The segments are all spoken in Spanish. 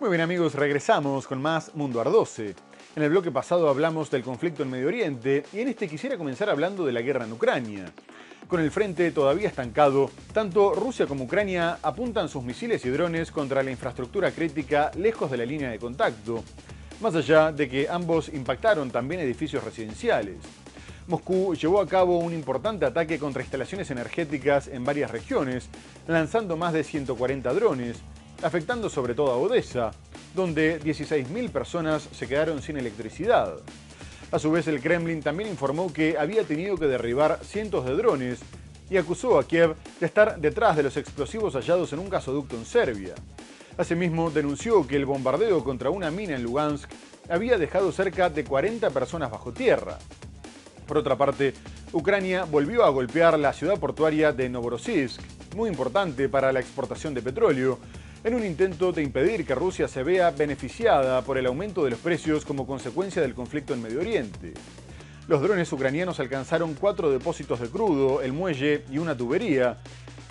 Muy bien amigos, regresamos con más Mundo Ardose. En el bloque pasado hablamos del conflicto en Medio Oriente y en este quisiera comenzar hablando de la guerra en Ucrania. Con el frente todavía estancado, tanto Rusia como Ucrania apuntan sus misiles y drones contra la infraestructura crítica lejos de la línea de contacto, más allá de que ambos impactaron también edificios residenciales. Moscú llevó a cabo un importante ataque contra instalaciones energéticas en varias regiones, lanzando más de 140 drones, afectando sobre todo a Odessa, donde 16.000 personas se quedaron sin electricidad. A su vez, el Kremlin también informó que había tenido que derribar cientos de drones y acusó a Kiev de estar detrás de los explosivos hallados en un gasoducto en Serbia. Asimismo, denunció que el bombardeo contra una mina en Lugansk había dejado cerca de 40 personas bajo tierra. Por otra parte, Ucrania volvió a golpear la ciudad portuaria de Novorossiysk, muy importante para la exportación de petróleo, en un intento de impedir que Rusia se vea beneficiada por el aumento de los precios como consecuencia del conflicto en Medio Oriente. Los drones ucranianos alcanzaron 4 depósitos de crudo, el muelle y una tubería,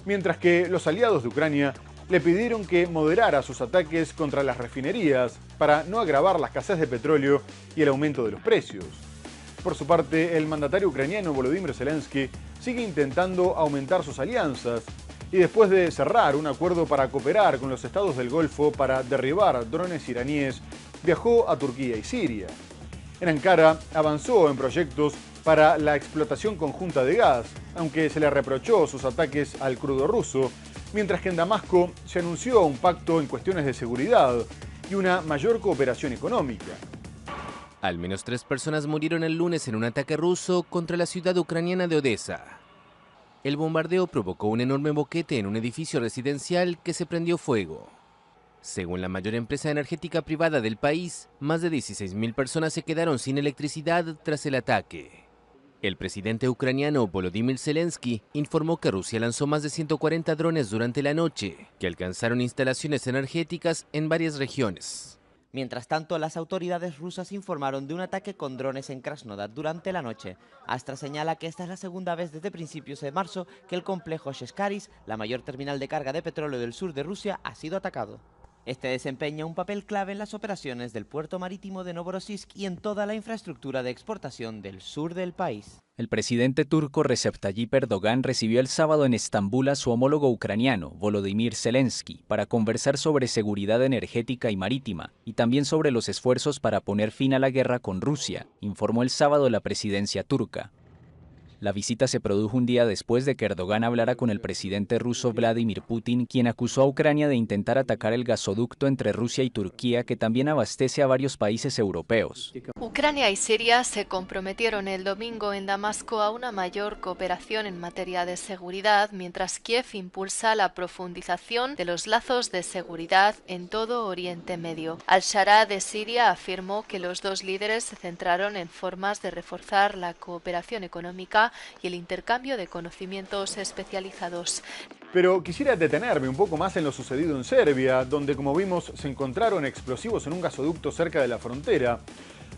mientras que los aliados de Ucrania le pidieron que moderara sus ataques contra las refinerías para no agravar la escasez de petróleo y el aumento de los precios. Por su parte, el mandatario ucraniano Volodymyr Zelensky sigue intentando aumentar sus alianzas y después de cerrar un acuerdo para cooperar con los estados del Golfo para derribar drones iraníes, viajó a Turquía y Siria. En Ankara avanzó en proyectos para la explotación conjunta de gas, aunque se le reprochó sus ataques al crudo ruso, mientras que en Damasco se anunció un pacto en cuestiones de seguridad y una mayor cooperación económica. Al menos 3 personas murieron el lunes en un ataque ruso contra la ciudad ucraniana de Odessa. El bombardeo provocó un enorme boquete en un edificio residencial que se prendió fuego. Según la mayor empresa energética privada del país, más de 16.000 personas se quedaron sin electricidad tras el ataque. El presidente ucraniano Volodymyr Zelensky informó que Rusia lanzó más de 140 drones durante la noche, que alcanzaron instalaciones energéticas en varias regiones. Mientras tanto, las autoridades rusas informaron de un ataque con drones en Krasnodar durante la noche. Astra señala que esta es la segunda vez desde principios de marzo que el complejo Sheshkaris, la mayor terminal de carga de petróleo del sur de Rusia, ha sido atacado. Este desempeña un papel clave en las operaciones del puerto marítimo de Novorossiysk y en toda la infraestructura de exportación del sur del país. El presidente turco Recep Tayyip Erdogan recibió el sábado en Estambul a su homólogo ucraniano, Volodymyr Zelensky, para conversar sobre seguridad energética y marítima, y también sobre los esfuerzos para poner fin a la guerra con Rusia, informó el sábado la presidencia turca. La visita se produjo un día después de que Erdogan hablara con el presidente ruso Vladimir Putin, quien acusó a Ucrania de intentar atacar el gasoducto entre Rusia y Turquía, que también abastece a varios países europeos. Ucrania y Siria se comprometieron el domingo en Damasco a una mayor cooperación en materia de seguridad, mientras Kiev impulsa la profundización de los lazos de seguridad en todo Oriente Medio. Al-Shara de Siria afirmó que los dos líderes se centraron en formas de reforzar la cooperación económica y el intercambio de conocimientos especializados. Pero quisiera detenerme un poco más en lo sucedido en Serbia, donde, como vimos, se encontraron explosivos en un gasoducto cerca de la frontera,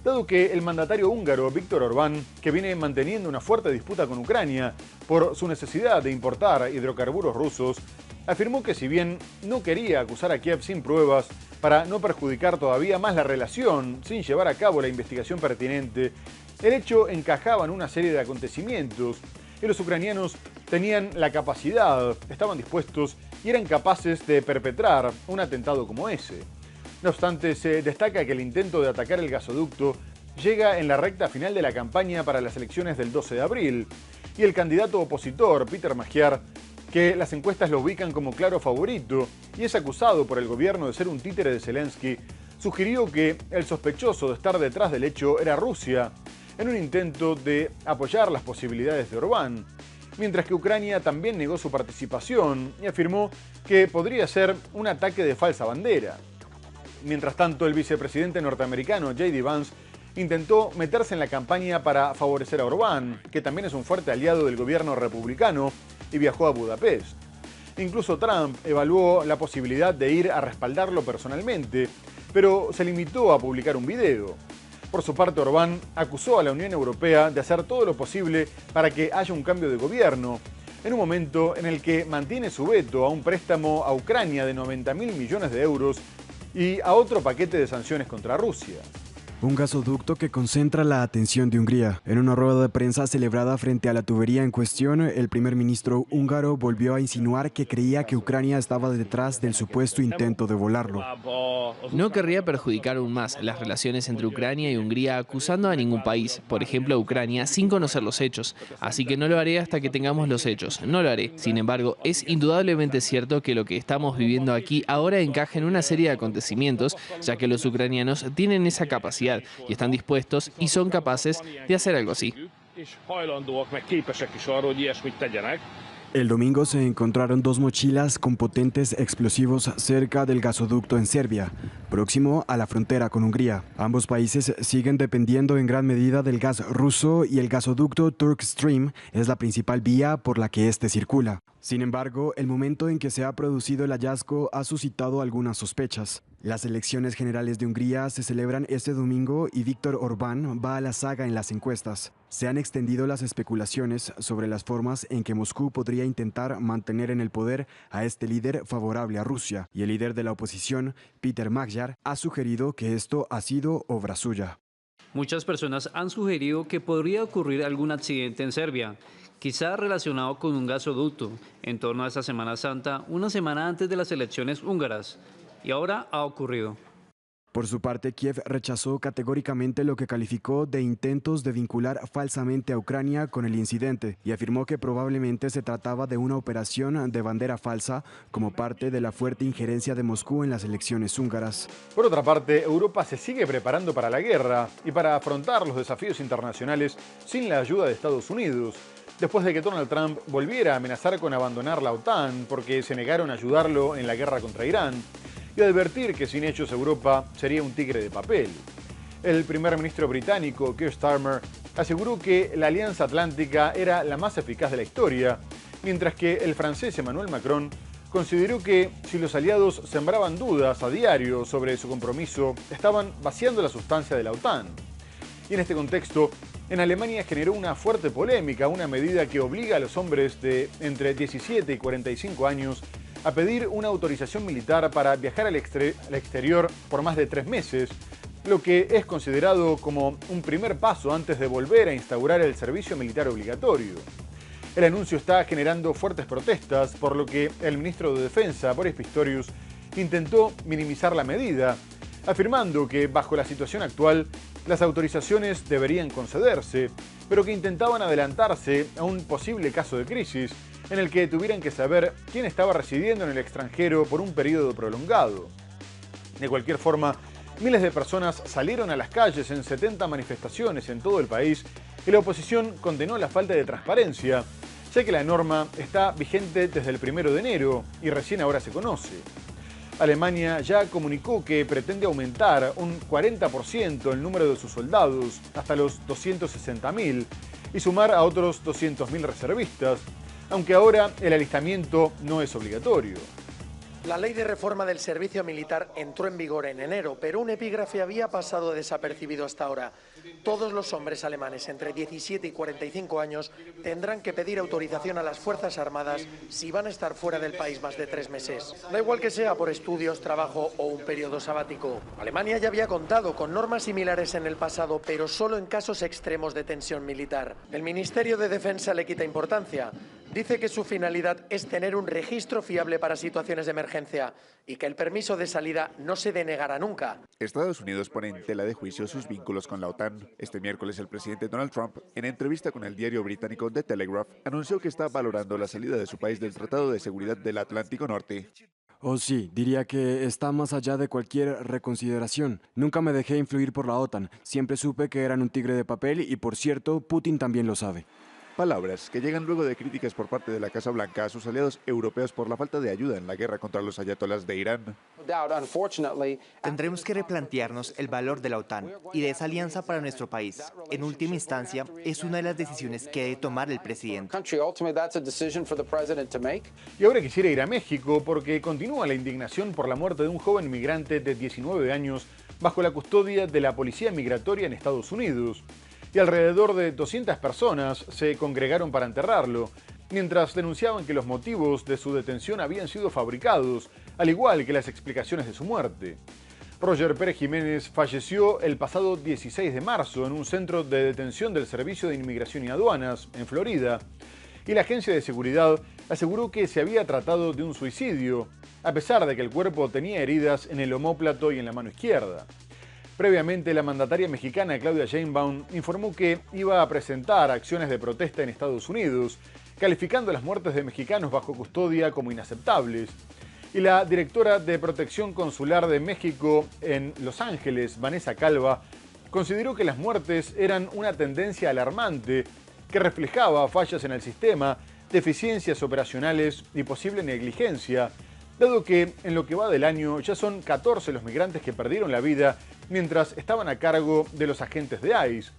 dado que el mandatario húngaro Viktor Orbán, que viene manteniendo una fuerte disputa con Ucrania por su necesidad de importar hidrocarburos rusos, afirmó que si bien no quería acusar a Kiev sin pruebas para no perjudicar todavía más la relación sin llevar a cabo la investigación pertinente, el hecho encajaba en una serie de acontecimientos y los ucranianos tenían la capacidad, estaban dispuestos y eran capaces de perpetrar un atentado como ese. No obstante, se destaca que el intento de atacar el gasoducto llega en la recta final de la campaña para las elecciones del 12 de abril y el candidato opositor, Peter Magyar, que las encuestas lo ubican como claro favorito y es acusado por el gobierno de ser un títere de Zelensky, sugirió que el sospechoso de estar detrás del hecho era Rusia, en un intento de apoyar las posibilidades de Orbán, mientras que Ucrania también negó su participación y afirmó que podría ser un ataque de falsa bandera. Mientras tanto, el vicepresidente norteamericano J.D. Vance intentó meterse en la campaña para favorecer a Orbán, que también es un fuerte aliado del gobierno republicano, y viajó a Budapest. Incluso Trump evaluó la posibilidad de ir a respaldarlo personalmente, pero se limitó a publicar un video. Por su parte, Orbán acusó a la Unión Europea de hacer todo lo posible para que haya un cambio de gobierno, en un momento en el que mantiene su veto a un préstamo a Ucrania de 90.000 millones de euros y a otro paquete de sanciones contra Rusia. Un gasoducto que concentra la atención de Hungría. En una rueda de prensa celebrada frente a la tubería en cuestión, el primer ministro húngaro volvió a insinuar que creía que Ucrania estaba detrás del supuesto intento de volarlo. No querría perjudicar aún más las relaciones entre Ucrania y Hungría acusando a ningún país, por ejemplo a Ucrania, sin conocer los hechos. Así que no lo haré hasta que tengamos los hechos. No lo haré. Sin embargo, es indudablemente cierto que lo que estamos viviendo aquí ahora encaja en una serie de acontecimientos, ya que los ucranianos tienen esa capacidad y están dispuestos y son capaces de hacer algo así. El domingo se encontraron 2 mochilas con potentes explosivos cerca del gasoducto en Serbia, próximo a la frontera con Hungría. Ambos países siguen dependiendo en gran medida del gas ruso y el gasoducto Turk Stream es la principal vía por la que este circula. Sin embargo, el momento en que se ha producido el hallazgo ha suscitado algunas sospechas. Las elecciones generales de Hungría se celebran este domingo y Viktor Orbán va a la saga en las encuestas. Se han extendido las especulaciones sobre las formas en que Moscú podría intentar mantener en el poder a este líder favorable a Rusia, y el líder de la oposición, Peter Magyar, ha sugerido que esto ha sido obra suya. Muchas personas han sugerido que podría ocurrir algún accidente en Serbia, quizá relacionado con un gasoducto, en torno a esta Semana Santa, una semana antes de las elecciones húngaras. Y ahora ha ocurrido. Por su parte, Kiev rechazó categóricamente lo que calificó de intentos de vincular falsamente a Ucrania con el incidente y afirmó que probablemente se trataba de una operación de bandera falsa como parte de la fuerte injerencia de Moscú en las elecciones húngaras. Por otra parte, Europa se sigue preparando para la guerra y para afrontar los desafíos internacionales sin la ayuda de Estados Unidos, después de que Donald Trump volviera a amenazar con abandonar la OTAN porque se negaron a ayudarlo en la guerra contra Irán, y advertir que sin ellos Europa sería un tigre de papel. El primer ministro británico, Keir Starmer, aseguró que la Alianza Atlántica era la más eficaz de la historia, mientras que el francés Emmanuel Macron consideró que si los aliados sembraban dudas a diario sobre su compromiso, estaban vaciando la sustancia de la OTAN. Y en este contexto, en Alemania generó una fuerte polémica, una medida que obliga a los hombres de entre 17 y 45 años a pedir una autorización militar para viajar al exterior por más de 3 meses, lo que es considerado como un primer paso antes de volver a instaurar el servicio militar obligatorio. El anuncio está generando fuertes protestas, por lo que el ministro de Defensa, Boris Pistorius, intentó minimizar la medida, afirmando que bajo la situación actual las autorizaciones deberían concederse, pero que intentaban adelantarse a un posible caso de crisis en el que tuvieran que saber quién estaba residiendo en el extranjero por un periodo prolongado. De cualquier forma, miles de personas salieron a las calles en 70 manifestaciones en todo el país y la oposición condenó la falta de transparencia, ya que la norma está vigente desde el 1 de enero y recién ahora se conoce. Alemania ya comunicó que pretende aumentar un 40% el número de sus soldados hasta los 260.000 y sumar a otros 200.000 reservistas, aunque ahora el alistamiento no es obligatorio. La ley de reforma del servicio militar entró en vigor en enero, pero un epígrafe había pasado desapercibido hasta ahora. Todos los hombres alemanes entre 17 y 45 años tendrán que pedir autorización a las Fuerzas Armadas si van a estar fuera del país más de 3 meses. Da igual que sea por estudios, trabajo o un periodo sabático. Alemania ya había contado con normas similares en el pasado, pero solo en casos extremos de tensión militar. El Ministerio de Defensa le quita importancia. Dice que su finalidad es tener un registro fiable para situaciones de emergencia y que el permiso de salida no se denegará nunca. Estados Unidos pone en tela de juicio sus vínculos con la OTAN. Este miércoles el presidente Donald Trump, en entrevista con el diario británico The Telegraph, anunció que está valorando la salida de su país del Tratado de Seguridad del Atlántico Norte. Oh sí, diría que está más allá de cualquier reconsideración. Nunca me dejé influir por la OTAN, siempre supe que eran un tigre de papel y por cierto, Putin también lo sabe. Palabras que llegan luego de críticas por parte de la Casa Blanca a sus aliados europeos por la falta de ayuda en la guerra contra los ayatolás de Irán. Tendremos que replantearnos el valor de la OTAN y de esa alianza para nuestro país. En última instancia, es una de las decisiones que debe tomar el presidente. Y ahora quisiera ir a México porque continúa la indignación por la muerte de un joven migrante de 19 años bajo la custodia de la policía migratoria en Estados Unidos. Y alrededor de 200 personas se congregaron para enterrarlo, mientras denunciaban que los motivos de su detención habían sido fabricados, al igual que las explicaciones de su muerte. Roger Pérez Jiménez falleció el pasado 16 de marzo en un centro de detención del Servicio de Inmigración y Aduanas, en Florida, y la agencia de seguridad aseguró que se había tratado de un suicidio, a pesar de que el cuerpo tenía heridas en el omóplato y en la mano izquierda. Previamente, la mandataria mexicana Claudia Sheinbaum informó que iba a presentar acciones de protesta en Estados Unidos, calificando las muertes de mexicanos bajo custodia como inaceptables. Y la directora de Protección Consular de México en Los Ángeles, Vanessa Calva, consideró que las muertes eran una tendencia alarmante que reflejaba fallas en el sistema, deficiencias operacionales y posible negligencia, dado que en lo que va del año ya son 14 los migrantes que perdieron la vida mientras estaban a cargo de los agentes de ICE.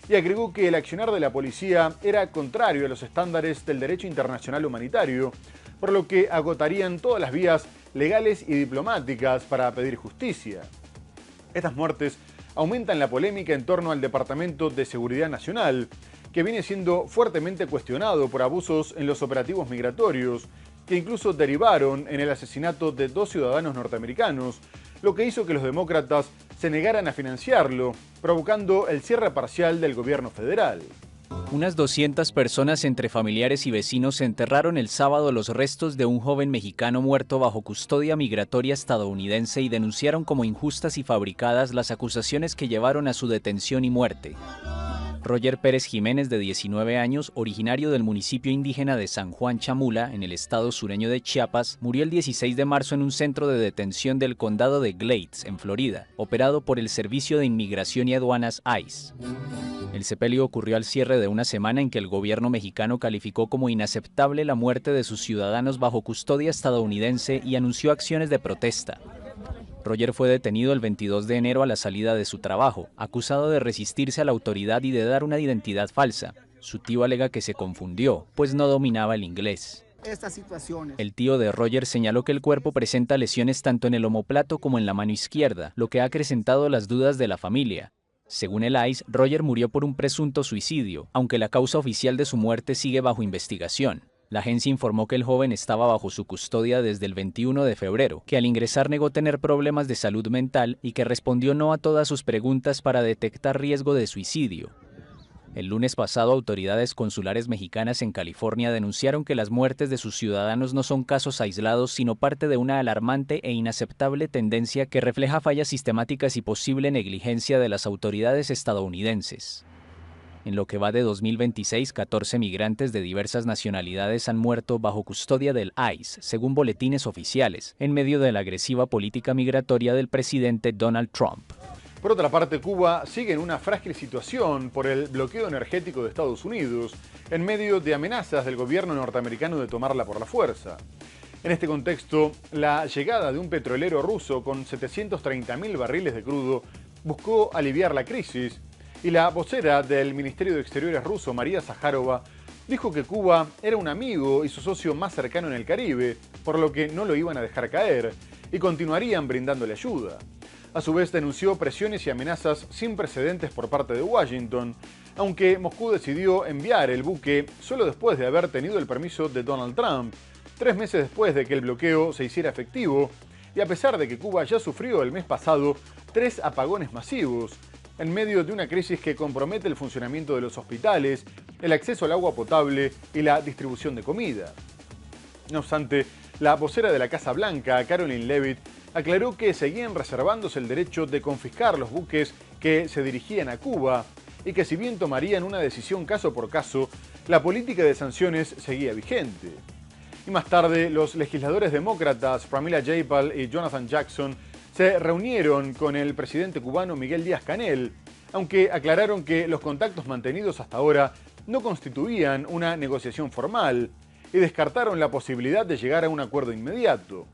Y agregó que el accionar de la policía era contrario a los estándares del derecho internacional humanitario, por lo que agotarían todas las vías legales y diplomáticas para pedir justicia. Estas muertes aumentan la polémica en torno al Departamento de Seguridad Nacional, que viene siendo fuertemente cuestionado por abusos en los operativos migratorios, que incluso derivaron en el asesinato de 2 ciudadanos norteamericanos, lo que hizo que los demócratas se negaran a financiarlo, provocando el cierre parcial del gobierno federal. Unas 200 personas entre familiares y vecinos enterraron el sábado los restos de un joven mexicano muerto bajo custodia migratoria estadounidense y denunciaron como injustas y fabricadas las acusaciones que llevaron a su detención y muerte. Roger Pérez Jiménez, de 19 años, originario del municipio indígena de San Juan Chamula, en el estado sureño de Chiapas, murió el 16 de marzo en un centro de detención del condado de Glades, en Florida, operado por el Servicio de Inmigración y Aduanas ICE. El sepelio ocurrió al cierre de una semana en que el gobierno mexicano calificó como inaceptable la muerte de sus ciudadanos bajo custodia estadounidense y anunció acciones de protesta. Roger fue detenido el 22 de enero a la salida de su trabajo, acusado de resistirse a la autoridad y de dar una identidad falsa. Su tío alega que se confundió, pues no dominaba el inglés. El tío de Roger señaló que el cuerpo presenta lesiones tanto en el omóplato como en la mano izquierda, lo que ha acrecentado las dudas de la familia. Según el ICE, Roger murió por un presunto suicidio, aunque la causa oficial de su muerte sigue bajo investigación. La agencia informó que el joven estaba bajo su custodia desde el 21 de febrero, que al ingresar negó tener problemas de salud mental y que respondió no a todas sus preguntas para detectar riesgo de suicidio. El lunes pasado, autoridades consulares mexicanas en California denunciaron que las muertes de sus ciudadanos no son casos aislados, sino parte de una alarmante e inaceptable tendencia que refleja fallas sistemáticas y posible negligencia de las autoridades estadounidenses. En lo que va de 2026, 14 migrantes de diversas nacionalidades han muerto bajo custodia del ICE, según boletines oficiales, en medio de la agresiva política migratoria del presidente Donald Trump. Por otra parte, Cuba sigue en una frágil situación por el bloqueo energético de Estados Unidos, en medio de amenazas del gobierno norteamericano de tomarla por la fuerza. En este contexto, la llegada de un petrolero ruso con 730.000 barriles de crudo buscó aliviar la crisis, y la vocera del Ministerio de Exteriores ruso, María Zaharova, dijo que Cuba era un amigo y su socio más cercano en el Caribe, por lo que no lo iban a dejar caer, y continuarían brindándole ayuda. A su vez denunció presiones y amenazas sin precedentes por parte de Washington, aunque Moscú decidió enviar el buque solo después de haber tenido el permiso de Donald Trump, 3 meses después de que el bloqueo se hiciera efectivo, y a pesar de que Cuba ya sufrió el mes pasado 3 apagones masivos, en medio de una crisis que compromete el funcionamiento de los hospitales, el acceso al agua potable y la distribución de comida. No obstante, la vocera de la Casa Blanca, Caroline Leavitt, aclaró que seguían reservándose el derecho de confiscar los buques que se dirigían a Cuba y que si bien tomarían una decisión caso por caso, la política de sanciones seguía vigente. Y más tarde, los legisladores demócratas Pramila Jayapal y Jonathan Jackson se reunieron con el presidente cubano Miguel Díaz-Canel, aunque aclararon que los contactos mantenidos hasta ahora no constituían una negociación formal y descartaron la posibilidad de llegar a un acuerdo inmediato.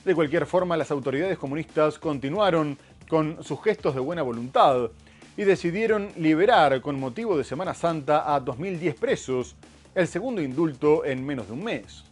De cualquier forma, las autoridades comunistas continuaron con sus gestos de buena voluntad y decidieron liberar con motivo de Semana Santa a 2.010 presos, el segundo indulto en menos de un mes.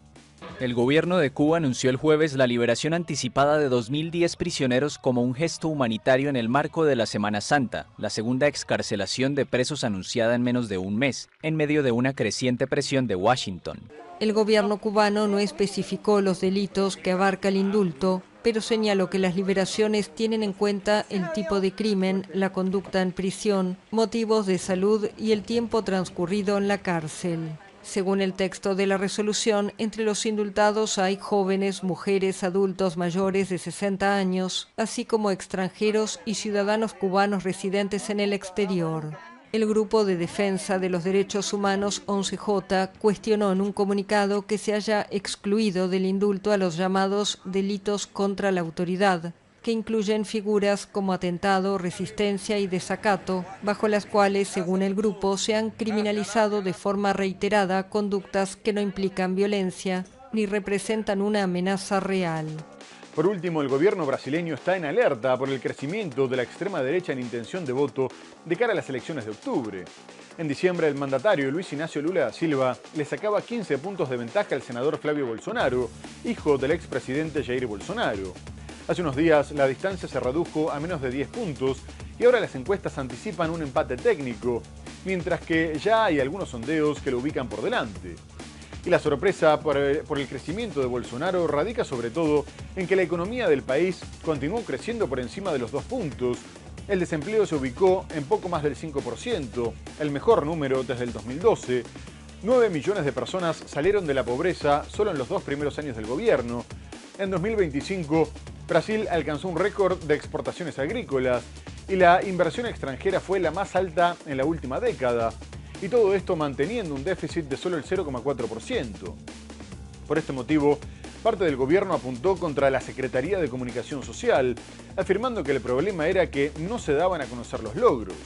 El gobierno de Cuba anunció el jueves la liberación anticipada de 2.010 prisioneros como un gesto humanitario en el marco de la Semana Santa, la segunda excarcelación de presos anunciada en menos de un mes, en medio de una creciente presión de Washington. El gobierno cubano no especificó los delitos que abarca el indulto, pero señaló que las liberaciones tienen en cuenta el tipo de crimen, la conducta en prisión, motivos de salud y el tiempo transcurrido en la cárcel. Según el texto de la resolución, entre los indultados hay jóvenes, mujeres, adultos mayores de 60 años, así como extranjeros y ciudadanos cubanos residentes en el exterior. El Grupo de Defensa de los Derechos Humanos 11J cuestionó en un comunicado que se haya excluido del indulto a los llamados delitos contra la autoridad, que incluyen figuras como atentado, resistencia y desacato, bajo las cuales, según el grupo, se han criminalizado de forma reiterada conductas que no implican violencia ni representan una amenaza real. Por último, el gobierno brasileño está en alerta por el crecimiento de la extrema derecha en intención de voto de cara a las elecciones de octubre. En diciembre, el mandatario Luis Ignacio Lula da Silva le sacaba 15 puntos de ventaja al senador Flavio Bolsonaro, hijo del expresidente Jair Bolsonaro. Hace unos días la distancia se redujo a menos de 10 puntos y ahora las encuestas anticipan un empate técnico, mientras que ya hay algunos sondeos que lo ubican por delante. Y la sorpresa por el crecimiento de Bolsonaro radica sobre todo en que la economía del país continuó creciendo por encima de los 2 puntos. El desempleo se ubicó en poco más del 5%, el mejor número desde el 2012. 9 millones de personas salieron de la pobreza solo en los 2 primeros años del gobierno. En 2025, Brasil alcanzó un récord de exportaciones agrícolas y la inversión extranjera fue la más alta en la última década. Y todo esto manteniendo un déficit de solo el 0,4%. Por este motivo, parte del gobierno apuntó contra la Secretaría de Comunicación Social, afirmando que el problema era que no se daban a conocer los logros.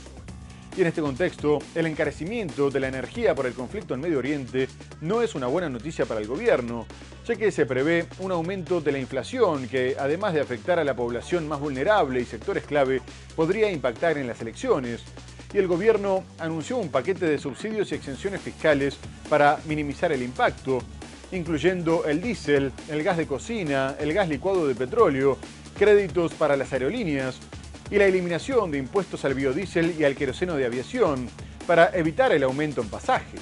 Y en este contexto, el encarecimiento de la energía por el conflicto en Medio Oriente no es una buena noticia para el gobierno, ya que se prevé un aumento de la inflación que, además de afectar a la población más vulnerable y sectores clave, podría impactar en las elecciones. Y el gobierno anunció un paquete de subsidios y exenciones fiscales para minimizar el impacto, incluyendo el diésel, el gas de cocina, el gas licuado de petróleo, créditos para las aerolíneas y la eliminación de impuestos al biodiesel y al queroseno de aviación para evitar el aumento en pasajes.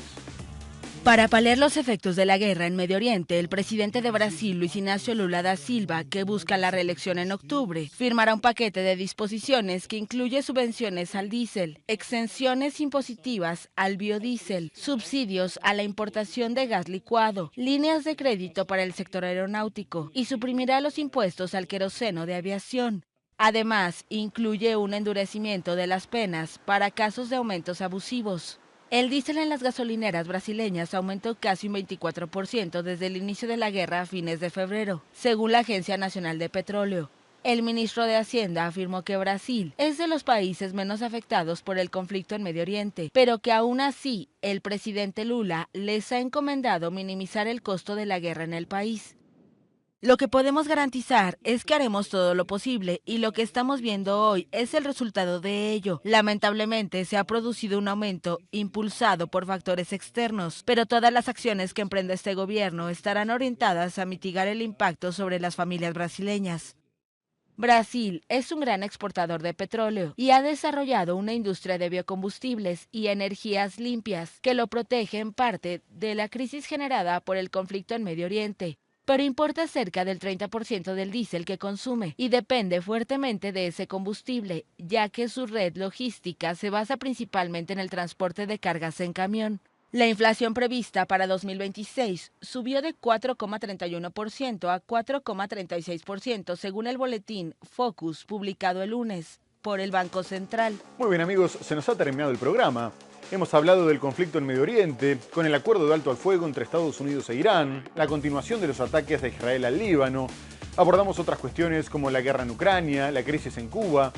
Para paliar los efectos de la guerra en Medio Oriente, el presidente de Brasil, Luis Ignacio Lula da Silva, que busca la reelección en octubre, firmará un paquete de disposiciones que incluye subvenciones al diésel, exenciones impositivas al biodiesel, subsidios a la importación de gas licuado, líneas de crédito para el sector aeronáutico y suprimirá los impuestos al queroseno de aviación. Además, incluye un endurecimiento de las penas para casos de aumentos abusivos. El diésel en las gasolineras brasileñas aumentó casi un 24% desde el inicio de la guerra a fines de febrero, según la Agencia Nacional de Petróleo. El ministro de Hacienda afirmó que Brasil es de los países menos afectados por el conflicto en Medio Oriente, pero que aún así el presidente Lula les ha encomendado minimizar el costo de la guerra en el país. Lo que podemos garantizar es que haremos todo lo posible y lo que estamos viendo hoy es el resultado de ello. Lamentablemente se ha producido un aumento impulsado por factores externos, pero todas las acciones que emprende este gobierno estarán orientadas a mitigar el impacto sobre las familias brasileñas. Brasil es un gran exportador de petróleo y ha desarrollado una industria de biocombustibles y energías limpias que lo protege en parte de la crisis generada por el conflicto en Medio Oriente. Pero importa cerca del 30% del diésel que consume y depende fuertemente de ese combustible, ya que su red logística se basa principalmente en el transporte de cargas en camión. La inflación prevista para 2026 subió de 4,31% a 4,36% según el boletín Focus publicado el lunes por el Banco Central. Muy bien amigos, se nos ha terminado el programa. Hemos hablado del conflicto en Medio Oriente, con el acuerdo de alto al fuego entre Estados Unidos e Irán, la continuación de los ataques de Israel al Líbano, abordamos otras cuestiones como la guerra en Ucrania, la crisis en Cuba,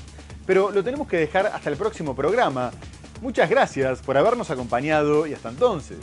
pero lo tenemos que dejar hasta el próximo programa. Muchas gracias por habernos acompañado y hasta entonces.